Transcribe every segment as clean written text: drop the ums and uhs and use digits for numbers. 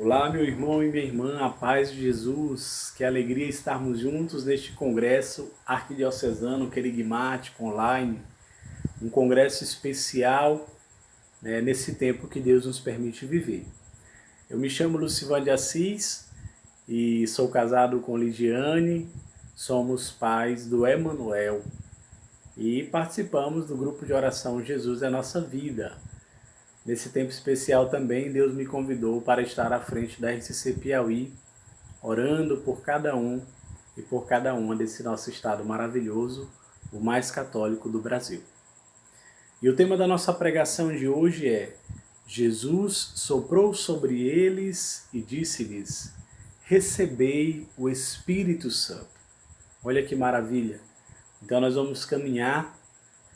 Olá, meu irmão e minha irmã, a paz de Jesus, que alegria estarmos juntos neste congresso arquidiocesano, querigmático, online, um congresso especial, nesse tempo que Deus nos permite viver. Eu me chamo Lucivânio de Assis e sou casado com Lidiane, somos pais do Emanuel e participamos do grupo de oração Jesus é Nossa Vida. Nesse tempo especial também, Deus me convidou para estar à frente da RCC Piauí, orando por cada um e por cada uma desse nosso estado maravilhoso, o mais católico do Brasil. E o tema da nossa pregação de hoje é: Jesus soprou sobre eles e disse-lhes: recebei o Espírito Santo. Olha que maravilha! Então nós vamos caminhar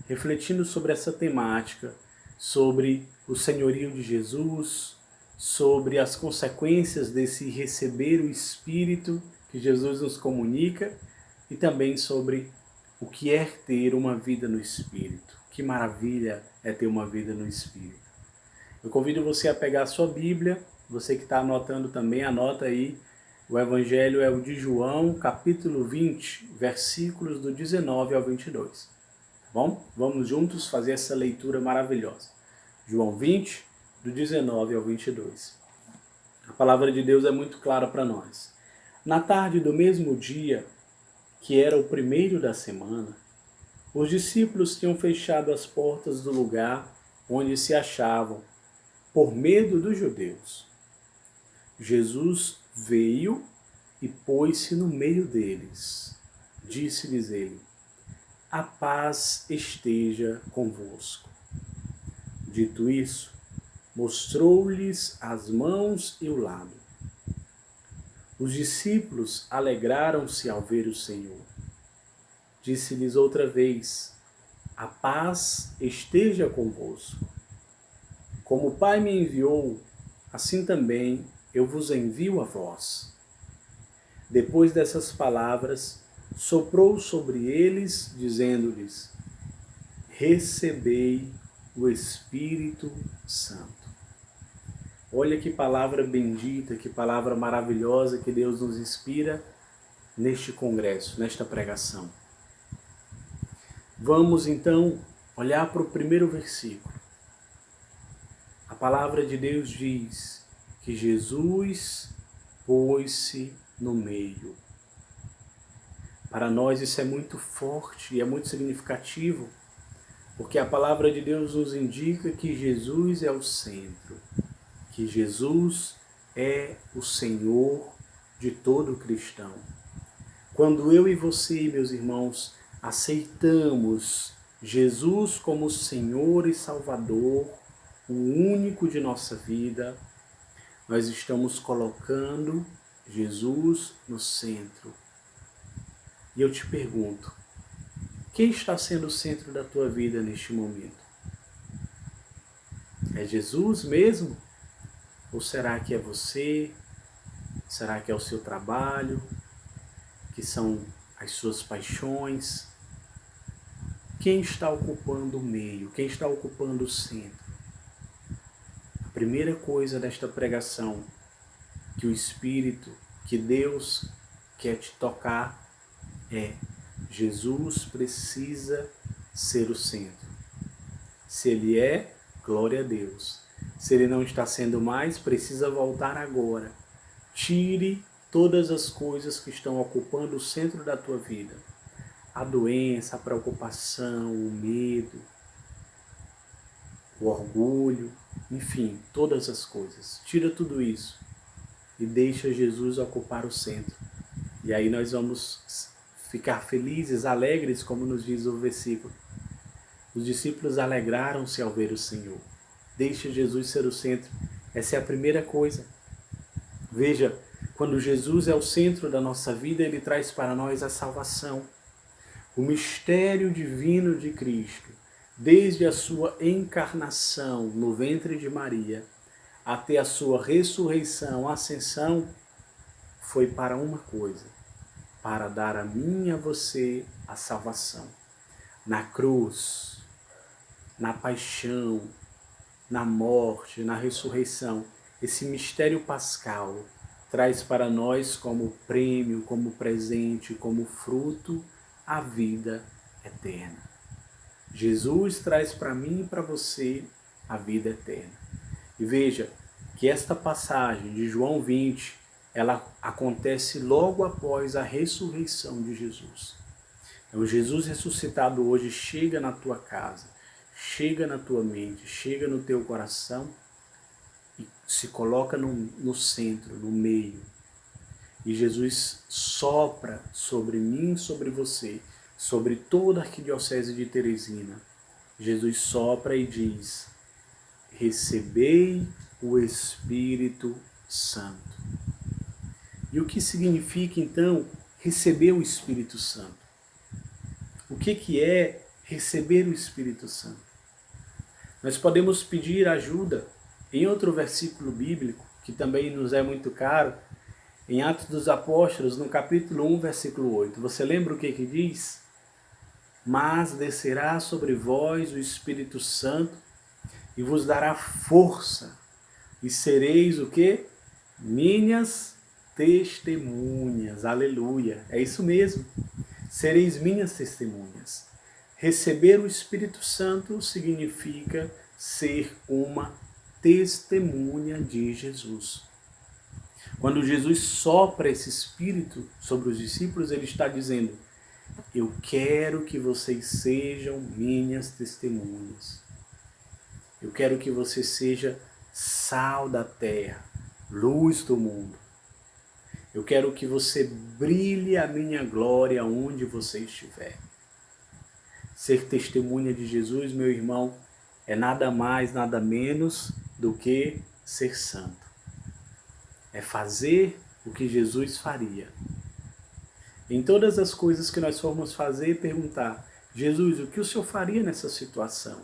refletindo sobre essa temática, sobre o senhorio de Jesus, sobre as consequências desse receber o Espírito que Jesus nos comunica e também sobre o que é ter uma vida no Espírito. Que maravilha é ter uma vida no Espírito. Eu convido você a pegar a sua Bíblia, você que está anotando também, anota aí. O Evangelho é o de João, capítulo 20, versículos do 19 ao 22. Tá bom? Vamos juntos fazer essa leitura maravilhosa. João 20, do 19 ao 22. A palavra de Deus é muito clara para nós. Na tarde do mesmo dia, que era o primeiro da semana, os discípulos tinham fechado as portas do lugar onde se achavam, por medo dos judeus. Jesus veio e pôs-se no meio deles. Disse-lhes ele: a paz esteja convosco. Dito isso, mostrou-lhes as mãos e o lado. Os discípulos alegraram-se ao ver o Senhor. Disse-lhes outra vez: a paz esteja convosco. Como o Pai me enviou, assim também eu vos envio a vós. Depois dessas palavras, soprou sobre eles, dizendo-lhes: recebei o Espírito Santo. Olha que palavra bendita, que palavra maravilhosa que Deus nos inspira neste congresso, nesta pregação. Vamos então olhar para o primeiro versículo. A palavra de Deus diz que Jesus pôs-se no meio. Para nós isso é muito forte e é muito significativo, porque a palavra de Deus nos indica que Jesus é o centro, que Jesus é o Senhor de todo cristão. Quando eu e você, meus irmãos, aceitamos Jesus como Senhor e Salvador, o único de nossa vida, nós estamos colocando Jesus no centro. E eu te pergunto, quem está sendo o centro da tua vida neste momento? É Jesus mesmo? Ou será que é você? Será que é o seu trabalho? Que são as suas paixões? Quem está ocupando o meio? Quem está ocupando o centro? A primeira coisa desta pregação que o Espírito, que Deus quer te tocar é: Jesus precisa ser o centro. Se Ele é, glória a Deus. Se Ele não está sendo mais, precisa voltar agora. Tire todas as coisas que estão ocupando o centro da tua vida. A doença, a preocupação, o medo, o orgulho, enfim, todas as coisas. Tira tudo isso e deixa Jesus ocupar o centro. E aí nós vamos ficar felizes, alegres, como nos diz o versículo. Os discípulos alegraram-se ao ver o Senhor. Deixe Jesus ser o centro. Essa é a primeira coisa. Veja, quando Jesus é o centro da nossa vida, Ele traz para nós a salvação. O mistério divino de Cristo, desde a sua encarnação no ventre de Maria, até a sua ressurreição, ascensão, foi para uma coisa: para dar a mim e a você a salvação. Na cruz, na paixão, na morte, na ressurreição, esse mistério pascal, traz para nós como prêmio, como presente, como fruto, a vida eterna. Jesus traz para mim e para você a vida eterna. E veja que esta passagem de João 20, ela acontece logo após a ressurreição de Jesus. Então, Jesus ressuscitado hoje chega na tua casa, chega na tua mente, chega no teu coração e se coloca no centro, no meio. E Jesus sopra sobre mim, sobre você, sobre toda a arquidiocese de Teresina. Jesus sopra e diz: recebei o Espírito Santo. E o que significa então receber o Espírito Santo? O que é receber o Espírito Santo? Nós podemos pedir ajuda em outro versículo bíblico, que também nos é muito caro, em Atos dos Apóstolos, no capítulo 1, versículo 8. Você lembra o que diz? Mas descerá sobre vós o Espírito Santo e vos dará força, e sereis o quê? Minhas testemunhas. Aleluia. É isso mesmo. Sereis minhas testemunhas. Receber o Espírito Santo significa ser uma testemunha de Jesus. Quando Jesus sopra esse Espírito sobre os discípulos, ele está dizendo: eu quero que vocês sejam minhas testemunhas. Eu quero que você seja sal da terra, luz do mundo. Eu quero que você brilhe a minha glória onde você estiver. Ser testemunha de Jesus, meu irmão, é nada mais, nada menos do que ser santo. É fazer o que Jesus faria. Em todas as coisas que nós formos fazer, perguntar: Jesus, o que o Senhor faria nessa situação?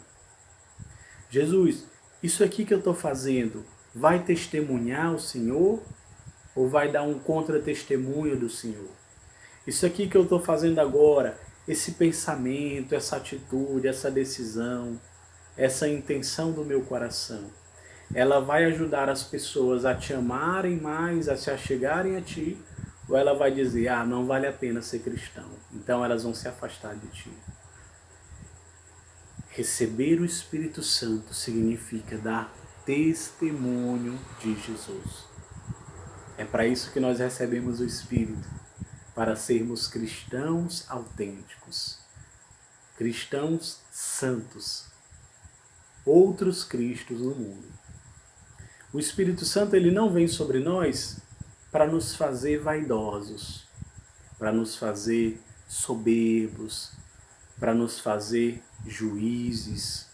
Jesus, isso aqui que eu estou fazendo vai testemunhar o Senhor ou vai dar um contra-testemunho do Senhor? Isso aqui que eu estou fazendo agora, esse pensamento, essa atitude, essa decisão, essa intenção do meu coração, ela vai ajudar as pessoas a te amarem mais, a se achegarem a ti, ou ela vai dizer: ah, não vale a pena ser cristão, então elas vão se afastar de ti. Receber o Espírito Santo significa dar testemunho de Jesus. É para isso que nós recebemos o Espírito, para sermos cristãos autênticos, cristãos santos, outros cristos no mundo. O Espírito Santo, ele não vem sobre nós para nos fazer vaidosos, para nos fazer soberbos, para nos fazer juízes.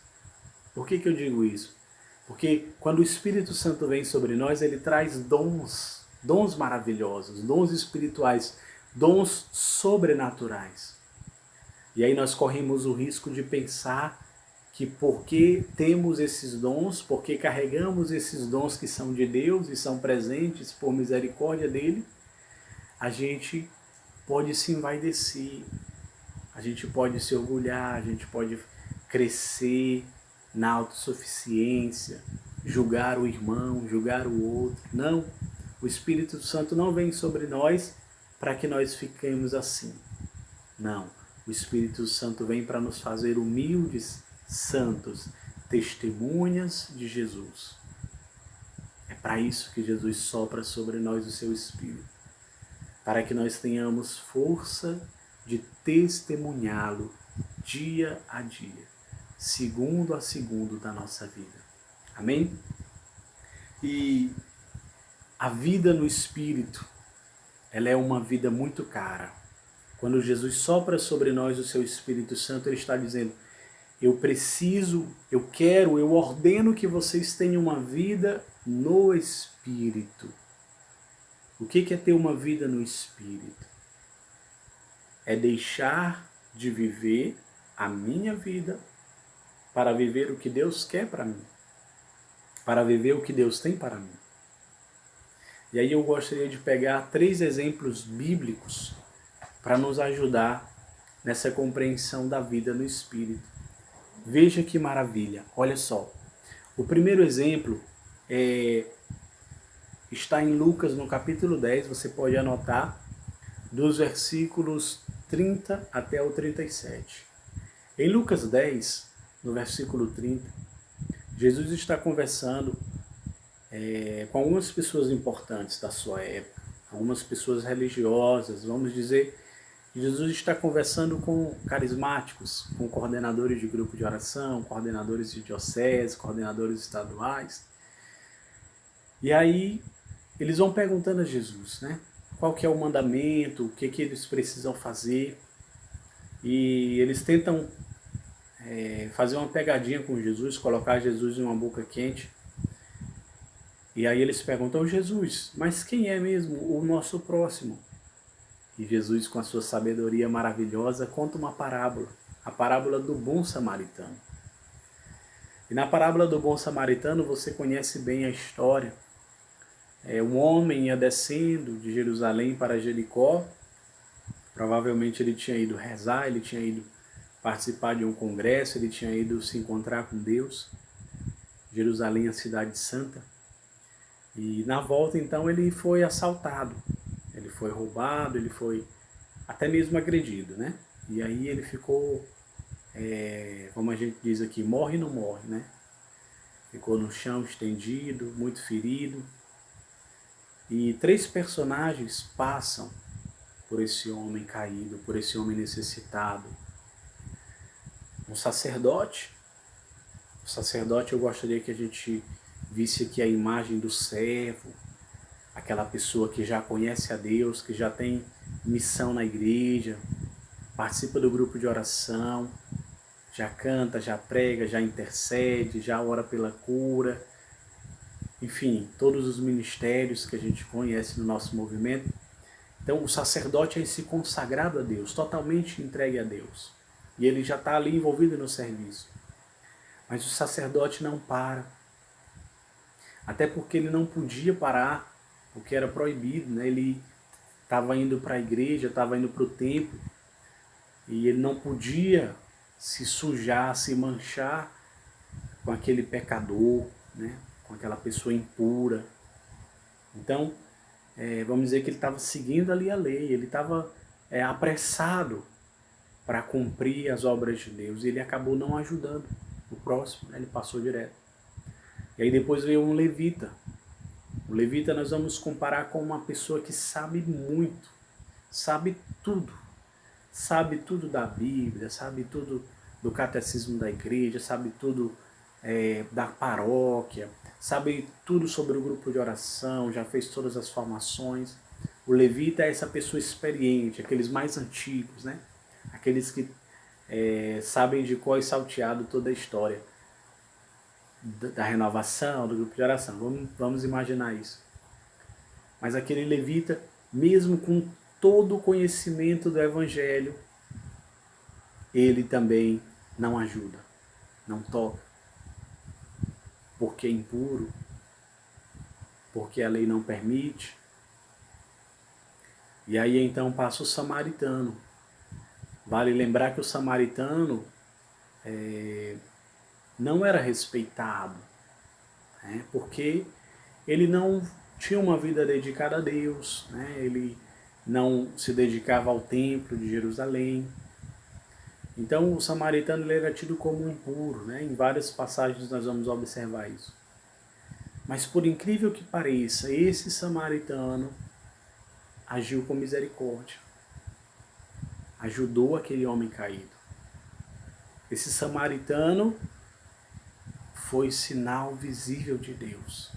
Por que eu digo isso? Porque quando o Espírito Santo vem sobre nós, ele traz dons maravilhosos, dons espirituais, dons sobrenaturais. E aí nós corremos o risco de pensar que porque temos esses dons, porque carregamos esses dons que são de Deus e são presentes por misericórdia dele, a gente pode se envaidecer, a gente pode se orgulhar, a gente pode crescer na autossuficiência, julgar o irmão, julgar o outro. Não, o Espírito Santo não vem sobre nós para que nós fiquemos assim. Não, o Espírito Santo vem para nos fazer humildes, santos, testemunhas de Jesus. É para isso que Jesus sopra sobre nós o seu Espírito, para que nós tenhamos força de testemunhá-lo dia a dia, segundo a segundo da nossa vida. Amém? E a vida no Espírito, ela é uma vida muito cara. Quando Jesus sopra sobre nós o seu Espírito Santo, ele está dizendo: eu preciso, eu quero, eu ordeno que vocês tenham uma vida no Espírito. O que é ter uma vida no Espírito? É deixar de viver a minha vida para viver o que Deus quer para mim, para viver o que Deus tem para mim. E aí eu gostaria de pegar 3 exemplos bíblicos para nos ajudar nessa compreensão da vida no Espírito. Veja que maravilha, olha só. O primeiro exemplo é está em Lucas, no capítulo 10, você pode anotar, dos versículos 30 até o 37. Em Lucas 10, no versículo 30, Jesus está conversando com algumas pessoas importantes da sua época, algumas pessoas religiosas, vamos dizer. Jesus está conversando com carismáticos, com coordenadores de grupo de oração, coordenadores de diocese, coordenadores estaduais. E aí eles vão perguntando a Jesus, né? Qual que é o mandamento, o que eles precisam fazer. E eles tentam fazer uma pegadinha com Jesus, colocar Jesus em uma boca quente. E aí eles perguntam, Jesus, mas quem é mesmo o nosso próximo? E Jesus, com a sua sabedoria maravilhosa, conta uma parábola, a parábola do bom samaritano. E na parábola do bom samaritano você conhece bem a história. Um homem ia descendo de Jerusalém para Jericó, provavelmente ele tinha ido rezar, ele tinha ido participar de um congresso, ele tinha ido se encontrar com Deus. Jerusalém é a cidade santa. E na volta então ele foi assaltado, ele foi roubado, ele foi até mesmo agredido, né? E aí ele ficou, como a gente diz aqui, morre e não morre, né? Ficou no chão estendido, muito ferido. E 3 personagens passam por esse homem caído, por esse homem necessitado. Um sacerdote. O sacerdote, eu gostaria que a gente visse aqui a imagem do servo, aquela pessoa que já conhece a Deus, que já tem missão na igreja, participa do grupo de oração, já canta, já prega, já intercede, já ora pela cura. Enfim, todos os ministérios que a gente conhece no nosso movimento. Então, o sacerdote é esse consagrado a Deus, totalmente entregue a Deus. E ele já está ali envolvido no serviço. Mas o sacerdote não para. Até porque ele não podia parar, porque era proibido, né? Ele estava indo para a igreja, estava indo para o templo, e ele não podia se sujar, se manchar com aquele pecador, né? Com aquela pessoa impura. Então, vamos dizer que ele estava seguindo ali a lei, ele estava apressado para cumprir as obras de Deus, e ele acabou não ajudando o próximo, né? Ele passou direto. E aí depois veio um levita. O levita nós vamos comparar com uma pessoa que sabe muito, sabe tudo da Bíblia, sabe tudo do catecismo da igreja, sabe tudo da paróquia, sabe tudo sobre o grupo de oração, já fez todas as formações. O levita é essa pessoa experiente, aqueles mais antigos, né? Aqueles que sabem de cor e salteado toda a história da renovação, do grupo de oração. Vamos imaginar isso. Mas aquele levita, mesmo com todo o conhecimento do Evangelho, ele também não ajuda, não toca. Porque é impuro, porque a lei não permite. E aí então passa o samaritano. Vale lembrar que o samaritano não era respeitado, né? Porque ele não tinha uma vida dedicada a Deus, né? Ele não se dedicava ao templo de Jerusalém. Então o samaritano ele era tido como impuro, né? Em várias passagens nós vamos observar isso. Mas por incrível que pareça, esse samaritano agiu com misericórdia. Ajudou aquele homem caído. Esse samaritano foi sinal visível de Deus.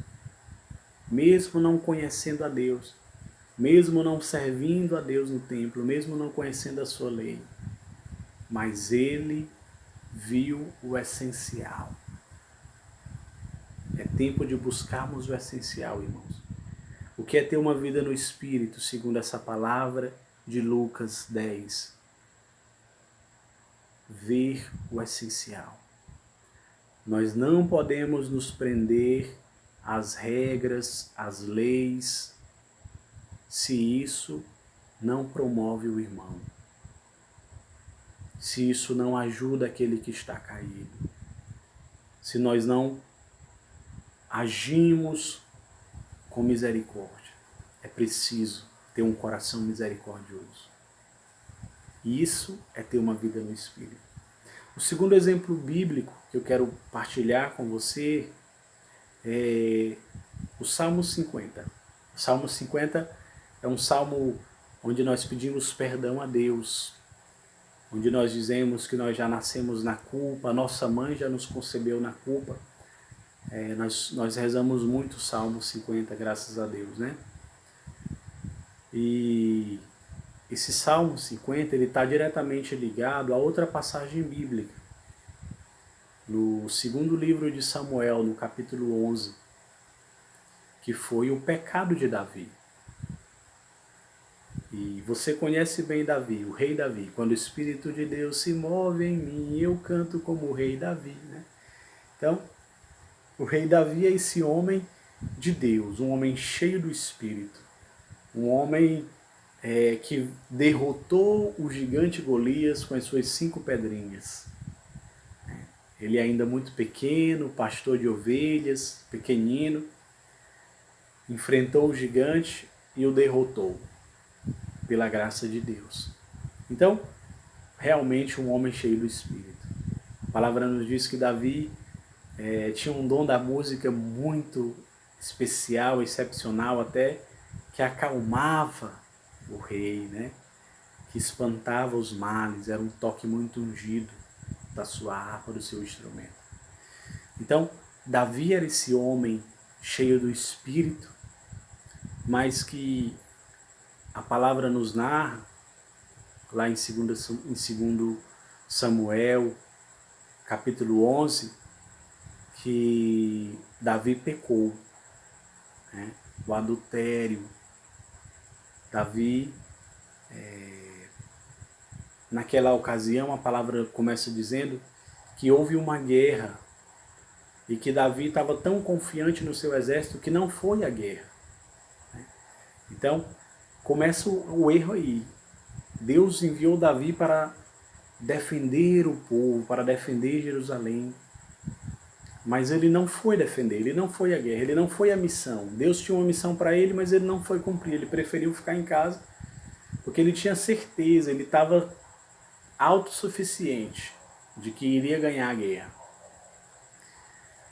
Mesmo não conhecendo a Deus, mesmo não servindo a Deus no templo, mesmo não conhecendo a sua lei, mas ele viu o essencial. É tempo de buscarmos o essencial, irmãos. O que é ter uma vida no Espírito, segundo essa palavra de Lucas 10? Ver o essencial. Nós não podemos nos prender às regras, às leis, se isso não promove o irmão. Se isso não ajuda aquele que está caído. Se nós não agimos com misericórdia. É preciso ter um coração misericordioso. E isso é ter uma vida no Espírito. O segundo exemplo bíblico que eu quero partilhar com você é o Salmo 50. O Salmo 50 é um salmo onde nós pedimos perdão a Deus, onde nós dizemos que nós já nascemos na culpa, a nossa mãe já nos concebeu na culpa. Nós rezamos muito o Salmo 50, graças a Deus, né? E esse Salmo 50 ele está diretamente ligado a outra passagem bíblica. No segundo livro de Samuel, no capítulo 11, que foi o pecado de Davi. E você conhece bem Davi, o rei Davi. Quando o Espírito de Deus se move em mim, eu canto como o rei Davi, né? Então, o rei Davi é esse homem de Deus, um homem cheio do Espírito. Um homem que derrotou o gigante Golias com as suas 5 pedrinhas. Ele ainda muito pequeno, pastor de ovelhas, pequenino, enfrentou o gigante e o derrotou, pela graça de Deus. Então, realmente um homem cheio do Espírito. A palavra nos diz que Davi tinha um dom da música muito especial, excepcional, até que acalmava o rei, né? Que espantava os males, era um toque muito ungido da sua harpa, do seu instrumento. Então, Davi era esse homem cheio do Espírito, mas que a palavra nos narra, lá em 2 Samuel, capítulo 11, que Davi pecou, né? O adultério. Davi, naquela ocasião, a palavra começa dizendo que houve uma guerra e que Davi estava tão confiante no seu exército que não foi à guerra. Então, começa o erro aí. Deus enviou Davi para defender o povo, para defender Jerusalém. Mas ele não foi defender, ele não foi à guerra, ele não foi à missão. Deus tinha uma missão para ele, mas ele não foi cumprir. Ele preferiu ficar em casa, porque ele tinha certeza, ele estava autossuficiente de que iria ganhar a guerra.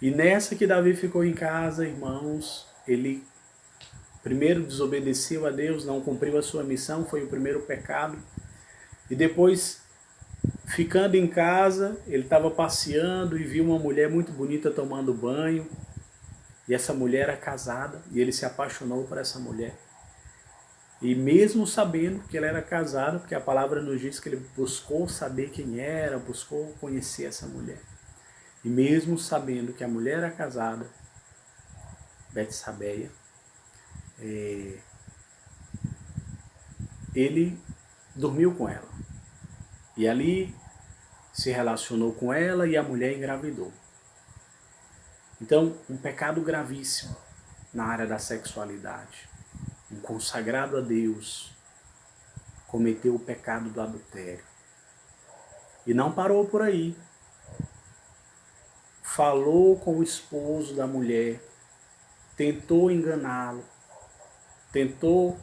E nessa que Davi ficou em casa, irmãos, ele primeiro desobedeceu a Deus, não cumpriu a sua missão, foi o primeiro pecado. E depois, ficando em casa, ele estava passeando e viu uma mulher muito bonita tomando banho. E essa mulher era casada, e ele se apaixonou por essa mulher. E mesmo sabendo que ela era casada, porque a palavra nos diz que ele buscou saber quem era, buscou conhecer essa mulher. E mesmo sabendo que a mulher era casada, Betsabeia, ele dormiu com ela. E ali se relacionou com ela e a mulher engravidou. Então, um pecado gravíssimo na área da sexualidade. Um consagrado a Deus cometeu o pecado do adultério. E não parou por aí. Falou com o esposo da mulher, tentou enganá-lo, tentou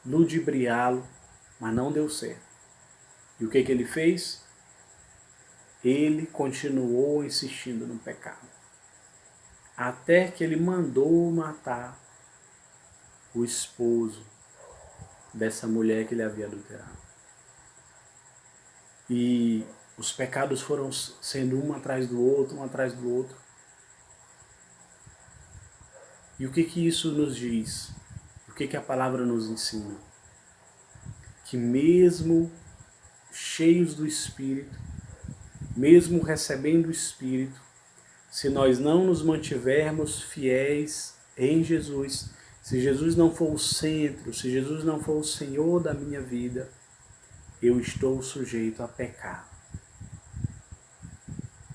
ludibriá-lo, mas não deu certo. E o que ele fez? Ele continuou insistindo no pecado. Até que ele mandou matar o esposo dessa mulher que ele havia adulterado. E os pecados foram sendo um atrás do outro, um atrás do outro. E o que isso nos diz? O que a palavra nos ensina? Que mesmo cheios do Espírito, mesmo recebendo o Espírito, se nós não nos mantivermos fiéis em Jesus, se Jesus não for o centro, se Jesus não for o Senhor da minha vida, eu estou sujeito a pecar.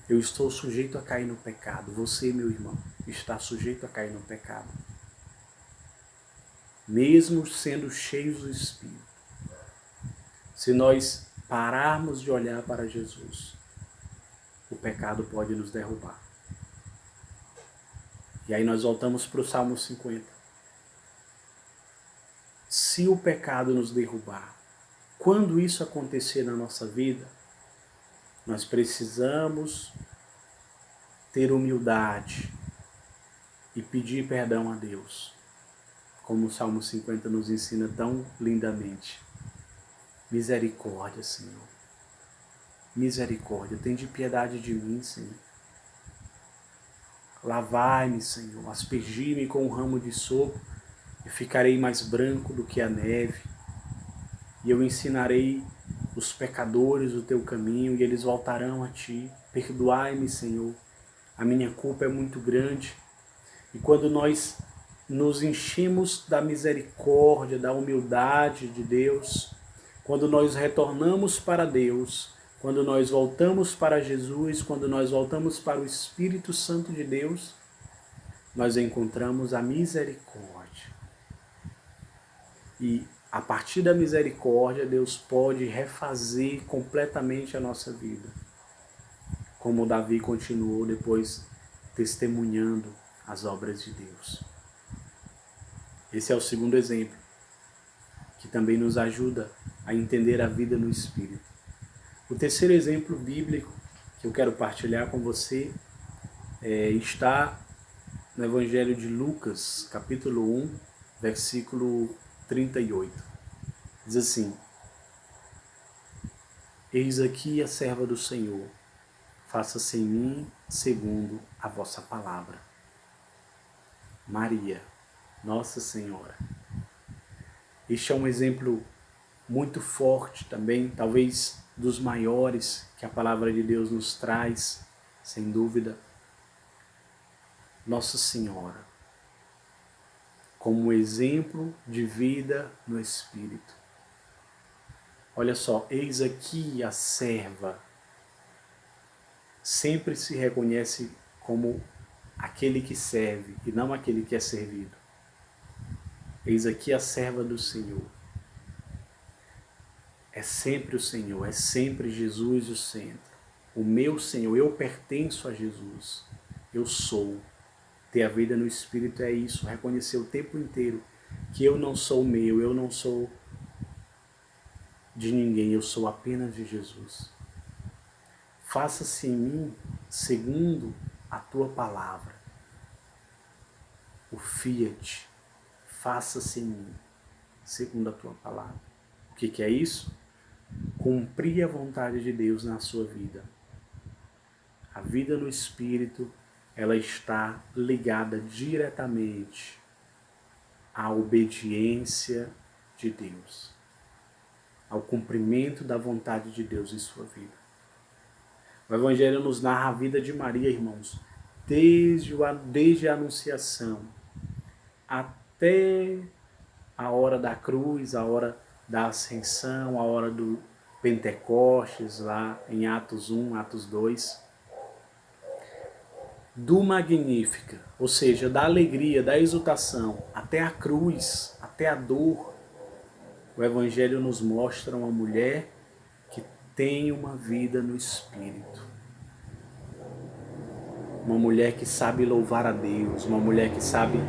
Eu estou sujeito a cair no pecado. Você, meu irmão, está sujeito a cair no pecado. Mesmo sendo cheios do Espírito. Se nós pararmos de olhar para Jesus, o pecado pode nos derrubar. E aí nós voltamos para o Salmo 50. se o pecado nos derrubar, quando isso acontecer na nossa vida, nós precisamos ter humildade e pedir perdão a Deus, como o Salmo 50 nos ensina tão lindamente. Misericórdia, Senhor. Misericórdia, tende piedade de mim, Senhor. Lavai-me, Senhor, aspergi-me com um ramo de sopo e ficarei mais branco do que a neve. E eu ensinarei os pecadores o teu caminho e eles voltarão a ti. Perdoai-me, Senhor, a minha culpa é muito grande. E quando nós nos enchemos da misericórdia, da humildade de Deus, quando nós retornamos para Deus, quando nós voltamos para Jesus, quando nós voltamos para o Espírito Santo de Deus, nós encontramos a misericórdia. E a partir da misericórdia, Deus pode refazer completamente a nossa vida. Como Davi continuou depois testemunhando as obras de Deus. Esse é o segundo exemplo, que também nos ajuda a entender a vida no Espírito. O terceiro exemplo bíblico que eu quero partilhar com você está no Evangelho de Lucas, capítulo 1, versículo 38. Diz assim: Eis aqui a serva do Senhor, faça-se em mim segundo a vossa palavra. Maria, Nossa Senhora. Este é um exemplo muito forte também, talvez dos maiores que a palavra de Deus nos traz, sem dúvida. Nossa Senhora, como exemplo de vida no Espírito. Olha só, eis aqui a serva. Sempre se reconhece como aquele que serve e não aquele que é servido. Eis aqui a serva do Senhor. É sempre o Senhor, é sempre Jesus o centro. O meu Senhor, eu pertenço a Jesus. Eu sou. Ter a vida no Espírito é isso, reconhecer o tempo inteiro que eu não sou meu, eu não sou de ninguém, eu sou apenas de Jesus. Faça-se em mim segundo a tua palavra. O fiat, faça-se em mim segundo a tua palavra. O que é isso? Cumprir a vontade de Deus na sua vida. A vida no Espírito, ela está ligada diretamente à obediência de Deus, ao cumprimento da vontade de Deus em sua vida. O Evangelho nos narra a vida de Maria, irmãos, desde a Anunciação até a hora da cruz, a hora da Ascensão, a hora do Pentecostes, lá em Atos 1, Atos 2. Do Magnífica, ou seja, da alegria, da exultação, até a cruz, até a dor, o Evangelho nos mostra uma mulher que tem uma vida no Espírito. Uma mulher que sabe louvar a Deus, uma mulher que sabe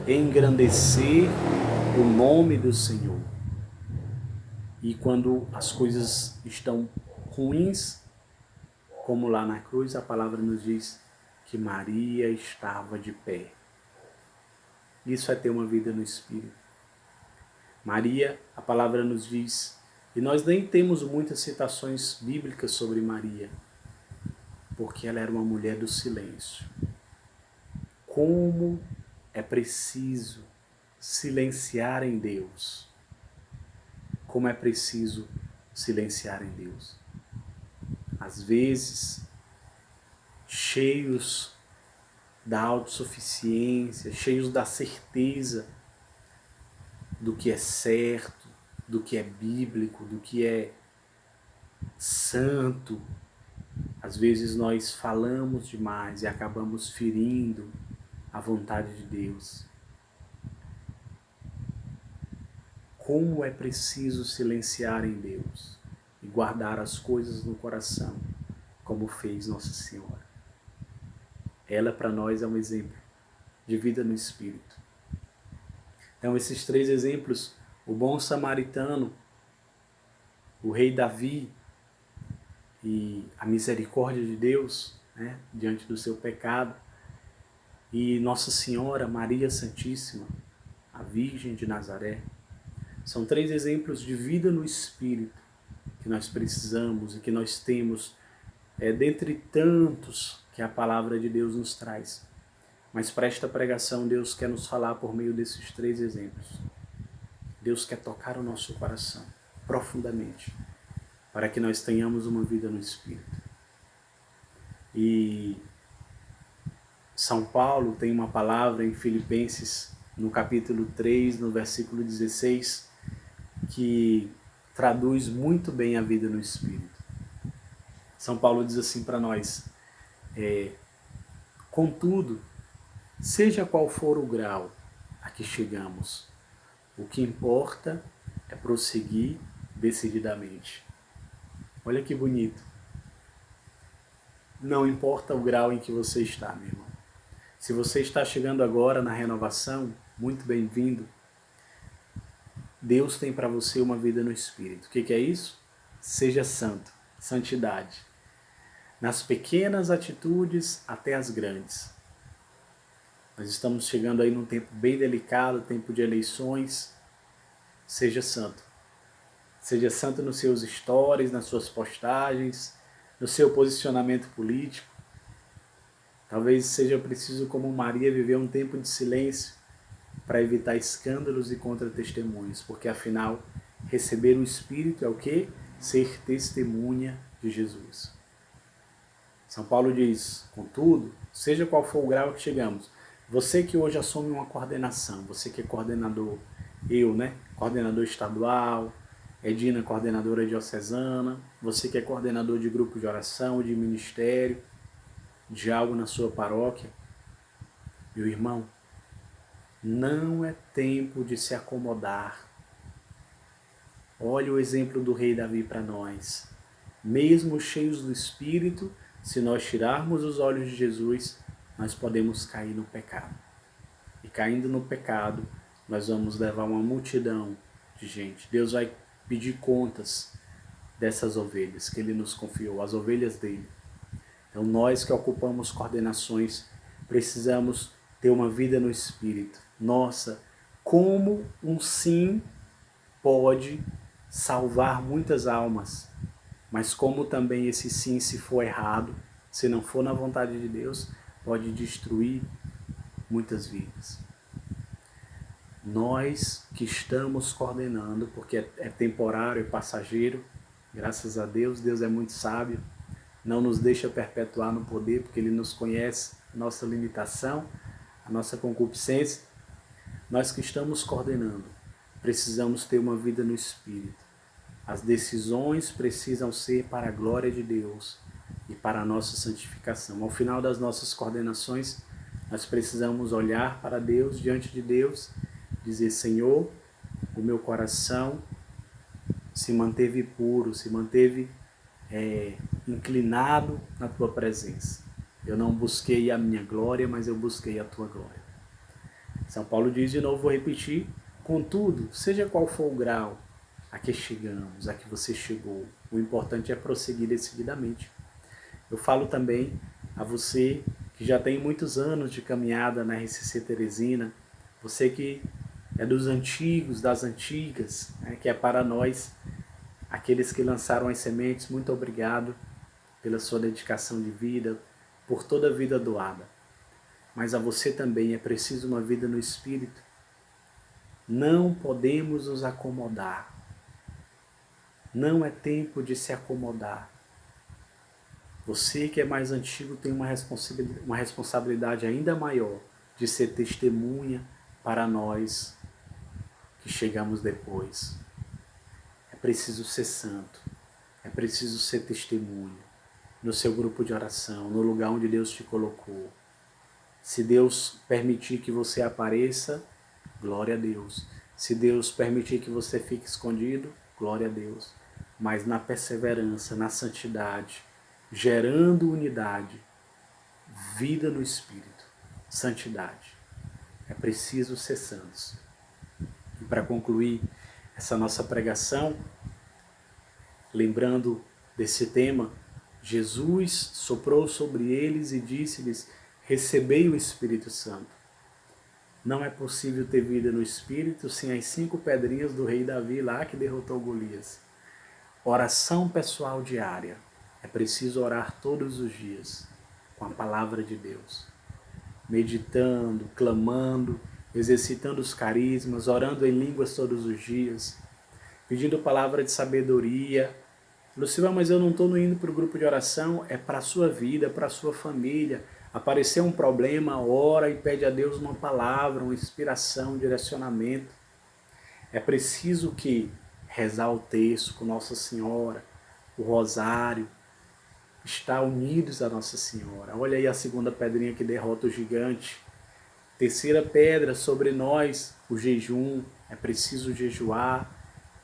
engrandecer o nome do Senhor. E quando as coisas estão ruins, como lá na cruz, a palavra nos diz que Maria estava de pé. Isso é ter uma vida no Espírito. Maria, a palavra nos diz, e nós nem temos muitas citações bíblicas sobre Maria, porque ela era uma mulher do silêncio. Como é preciso silenciar em Deus. Como é preciso silenciar em Deus. Às vezes, cheios da autossuficiência, cheios da certeza do que é certo, do que é bíblico, do que é santo. Às vezes nós falamos demais e acabamos ferindo a vontade de Deus. Como é preciso silenciar em Deus e guardar as coisas no coração, como fez Nossa Senhora. Ela para nós é um exemplo de vida no Espírito. Então esses três exemplos o bom samaritano, o rei Davi e a misericórdia de Deus, né, diante do seu pecado, e Nossa Senhora Maria Santíssima, a Virgem de Nazaré. São 3 exemplos de vida no Espírito que nós precisamos e que nós temos, dentre tantos que a palavra de Deus nos traz. Mas para esta pregação, Deus quer nos falar por meio desses 3 exemplos. Deus quer tocar o nosso coração profundamente, para que nós tenhamos uma vida no Espírito. E São Paulo tem uma palavra em Filipenses, no capítulo 3, no versículo 16, que traduz muito bem a vida no Espírito. São Paulo diz assim para nós: contudo, seja qual for o grau a que chegamos, o que importa é prosseguir decididamente. Olha que bonito. Não importa o grau em que você está, meu irmão. Se você está chegando agora na renovação, muito bem-vindo. Deus tem para você uma vida no Espírito. O que é isso? Seja santo, santidade. Nas pequenas atitudes até as grandes. Nós estamos chegando aí num tempo bem delicado, tempo de eleições. Seja santo. Seja santo nos seus stories, nas suas postagens, no seu posicionamento político. Talvez seja preciso, como Maria, viver um tempo de silêncio para evitar escândalos e contra-testemunhos, porque afinal, receber o Espírito é o quê? Ser testemunha de Jesus. São Paulo diz: contudo, seja qual for o grau que chegamos, você que hoje assume uma coordenação, você que é coordenador, coordenador estadual, Edina, coordenadora diocesana, você que é coordenador de grupo de oração, de ministério, de algo na sua paróquia, meu irmão, não é tempo de se acomodar. Olha o exemplo do rei Davi para nós. Mesmo cheios do Espírito, se nós tirarmos os olhos de Jesus, nós podemos cair no pecado. E caindo no pecado, nós vamos levar uma multidão de gente. Deus vai pedir contas dessas ovelhas que Ele nos confiou, as ovelhas dele. Então nós que ocupamos coordenações, precisamos ter uma vida no Espírito. Nossa, como um sim pode salvar muitas almas, mas como também esse sim, se for errado, se não for na vontade de Deus, pode destruir muitas vidas. Nós que estamos coordenando, porque é temporário, é passageiro, graças a Deus, Deus é muito sábio, não nos deixa perpetuar no poder, porque Ele nos conhece, a nossa limitação, a nossa concupiscência. Nós que estamos coordenando, precisamos ter uma vida no Espírito. As decisões precisam ser para a glória de Deus e para a nossa santificação. Ao final das nossas coordenações, nós precisamos olhar para Deus, diante de Deus, dizer: Senhor, o meu coração se manteve puro, se manteve inclinado na Tua presença. Eu não busquei a minha glória, mas eu busquei a Tua glória. São Paulo diz de novo, vou repetir: contudo, seja qual for o grau a que chegamos, a que você chegou, o importante é prosseguir decididamente. Eu falo também a você que já tem muitos anos de caminhada na RCC Teresina, você que é dos antigos, das antigas, que é para nós, aqueles que lançaram as sementes, muito obrigado pela sua dedicação de vida, por toda a vida doada. Mas a você também é preciso uma vida no Espírito. Não podemos nos acomodar. Não é tempo de se acomodar. Você que é mais antigo tem uma responsabilidade ainda maior de ser testemunha para nós que chegamos depois. É preciso ser santo. É preciso ser testemunha no seu grupo de oração, no lugar onde Deus te colocou. Se Deus permitir que você apareça, glória a Deus. Se Deus permitir que você fique escondido, glória a Deus. Mas na perseverança, na santidade, gerando unidade, vida no Espírito, santidade. É preciso ser santos. E para concluir, essa nossa pregação, lembrando desse tema, Jesus soprou sobre eles e disse-lhes: recebei o Espírito Santo. Não é possível ter vida no Espírito sem as 5 pedrinhas do rei Davi lá que derrotou Golias. Oração pessoal diária. É preciso orar todos os dias com a palavra de Deus. Meditando, clamando, exercitando os carismas, orando em línguas todos os dias, pedindo palavra de sabedoria. Luciva, mas eu não estou indo para o grupo de oração, é para a sua vida, para a sua família. Apareceu um problema, ora e pede a Deus uma palavra, uma inspiração, um direcionamento. É preciso que rezar o terço com Nossa Senhora, o rosário, estar unidos a Nossa Senhora. Olha aí a segunda pedrinha que derrota o gigante. Terceira pedra sobre nós, o jejum. É preciso jejuar,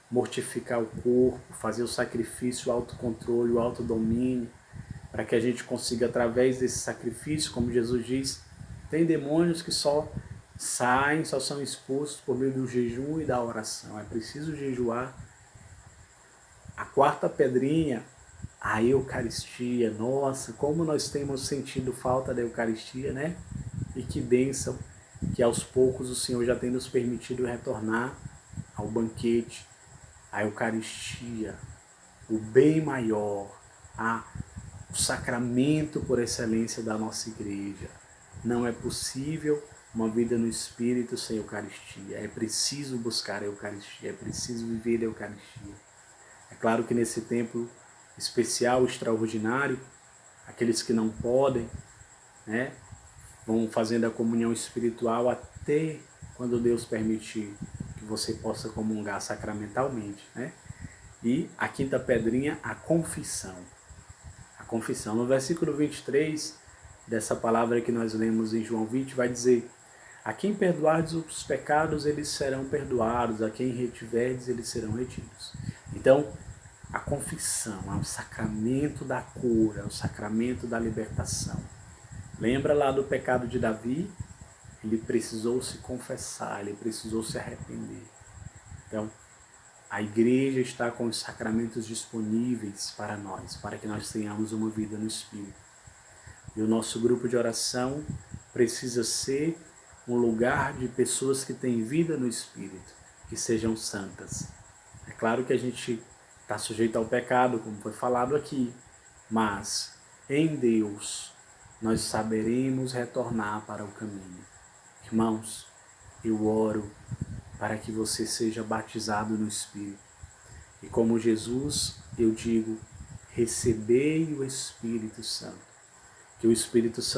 mortificar o corpo, fazer o sacrifício, o autocontrole, o autodomínio, para que a gente consiga, através desse sacrifício, como Jesus diz, tem demônios que só saem, só são expulsos por meio do jejum e da oração. É preciso jejuar. A quarta pedrinha, a Eucaristia. Nossa, como nós temos sentido falta da Eucaristia, né? E que bênção que aos poucos o Senhor já tem nos permitido retornar ao banquete, à Eucaristia, o bem maior, o sacramento por excelência da nossa igreja. Não é possível uma vida no Espírito sem Eucaristia. É preciso buscar a Eucaristia, é preciso viver a Eucaristia. É claro que nesse tempo especial, extraordinário, aqueles que não podem, né, vão fazendo a comunhão espiritual até quando Deus permitir que você possa comungar sacramentalmente, né? E a quinta pedrinha, a confissão. A confissão. No versículo 23 dessa palavra que nós lemos em João 20, vai dizer: a quem perdoardes os pecados, eles serão perdoados, a quem retiverdes, eles serão retidos. Então, a confissão é o sacramento da cura, é o sacramento da libertação. Lembra lá do pecado de Davi? Ele precisou se confessar, ele precisou se arrepender. Então, a igreja está com os sacramentos disponíveis para nós, para que nós tenhamos uma vida no Espírito. E o nosso grupo de oração precisa ser um lugar de pessoas que têm vida no Espírito, que sejam santas. É claro que a gente está sujeito ao pecado, como foi falado aqui, mas em Deus nós saberemos retornar para o caminho. Irmãos, eu oro para que você seja batizado no Espírito. E como Jesus, eu digo, recebei o Espírito Santo. Que o Espírito Santo